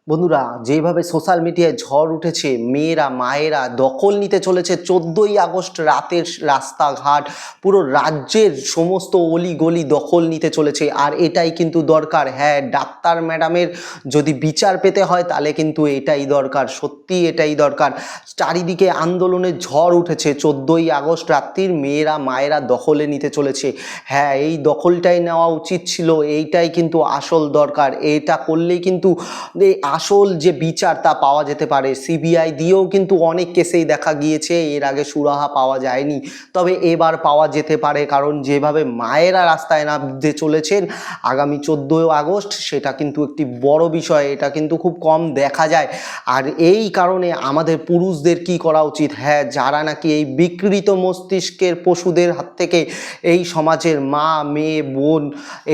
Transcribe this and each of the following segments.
বন্ধুরা, যেভাবে সোশ্যাল মিডিয়ায় ঝড় উঠেছে, মেয়েরা মায়েরা দখল নিতে চলেছে 14ই আগস্ট রাতের রাস্তাঘাট, পুরো রাজ্যের সমস্ত অলিগলি দখল নিতে চলেছে। আর এটাই কিন্তু দরকার। হ্যাঁ, ডাক্তার ম্যাডামের যদি বিচার পেতে হয় তাহলে কিন্তু এটাই দরকার, সত্যি এটাই দরকার। চারিদিকে আন্দোলনের ঝড় উঠেছে, 14ই আগস্ট রাত্রির মেয়েরা মায়েরা দখলে নিতে চলেছে। হ্যাঁ, এই দখলটাই নেওয়া উচিত ছিল, এইটাই কিন্তু আসল দরকার। এটা করলেই কিন্তু আসল যে বিচার তা পাওয়া যেতে পারে। সিবিআই দিয়েও কিন্তু অনেক কেসেই দেখা গিয়েছে এর আগে সুরাহা পাওয়া যায়নি, তবে এবার পাওয়া যেতে পারে। কারণ যেভাবে মায়েরা রাস্তায় নামতে চলেছেন আগামী 14 আগস্ট, সেটা কিন্তু একটি বড় বিষয়, এটা কিন্তু খুব কম দেখা যায়। আর এই কারণে আমাদের পুরুষদের কি করা উচিত? হ্যাঁ, যারা নাকি এই বিকৃত মস্তিষ্কের পশুদের হাত থেকে এই সমাজের মা মেয়ে বোন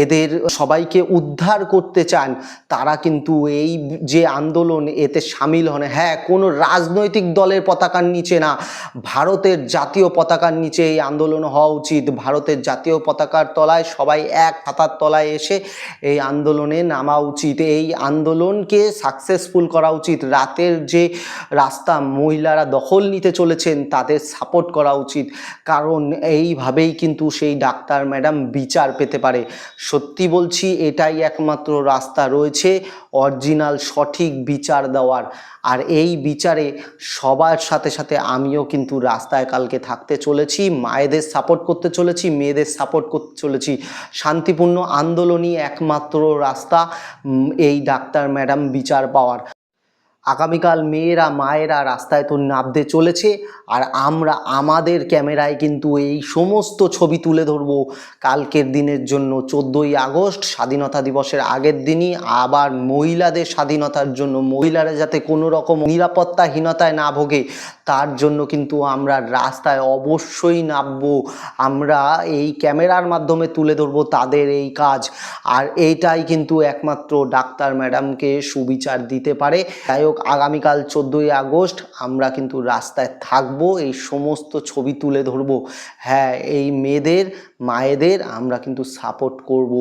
এদের সবাইকে উদ্ধার করতে চান, তারা কিন্তু এই যে আন্দোলন এতে সামিল হন। হ্যাঁ, কোনো রাজনৈতিক দলের পতাকার নিচে না, ভারতের জাতীয় পতাকার নিচে এই আন্দোলন হওয়া উচিত। ভারতের জাতীয় পতাকার তলায় সবাই এক ছাতার তলায় এসে এই আন্দোলনে নামা উচিত। এই আন্দোলনকে সাকসেসফুল করা উচিত। রাতের যে রাস্তা মহিলারা দখল নিতে চলেছেন তাদের সাপোর্ট করা উচিত, কারণ এইভাবেই কিন্তু সেই ডাক্তার ম্যাডাম বিচার পেতে পারে। সত্যি বলছি, এটাই একমাত্র রাস্তা রয়েছে অরিজিনাল সঠিক বিচার দেওয়ার। আর এই বিচারে সবার সাথে সাথে আমিও কিন্তু রাস্তায় কালকে থাকতে চলেছি, মায়েদের সাপোর্ট করতে চলেছি, মেয়েদের সাপোর্ট করতে চলেছি। শান্তিপূর্ণ আন্দোলনই একমাত্র রাস্তা এই ডাক্তার ম্যাডাম বিচার পাওয়ার। আগামীকাল মেয়েরা মায়েরা রাস্তায় তো নামতে চলেছে, আর আমরা আমাদের ক্যামেরায় কিন্তু এই সমস্ত ছবি তুলে ধরবো কালকের দিনের জন্য। 14ই আগস্ট স্বাধীনতা দিবসের আগের দিনই আবার মহিলাদের স্বাধীনতার জন্য, মহিলারা যাতে কোনো রকম নিরাপত্তাহীনতায় না ভোগে তার জন্য কিন্তু আমরা রাস্তায় অবশ্যই নামবো। আমরা এই ক্যামেরার মাধ্যমে তুলে ধরবো তাদের এই কাজ। আর এইটাই কিন্তু একমাত্র ডাক্তার ম্যাডামকে সুবিচার দিতে পারে। যাই হোক, আগামীকাল 14ই আগস্ট আমরা কিন্তু রাস্তায় থাকবো, এই সমস্ত ছবি তুলে ধরবো। হ্যাঁ, এই মেয়েদের মায়েদের আমরা কিন্তু সাপোর্ট করব।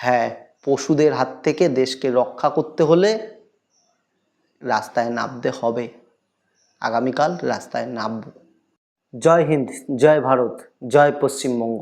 হ্যাঁ, পশুদের হাত থেকে দেশকে রক্ষা করতে হলে রাস্তায় নামতে হবে। আগামীকাল রাস্তায় নামব। জয় হিন্দ, জয় ভারত, জয় পশ্চিমবঙ্গ।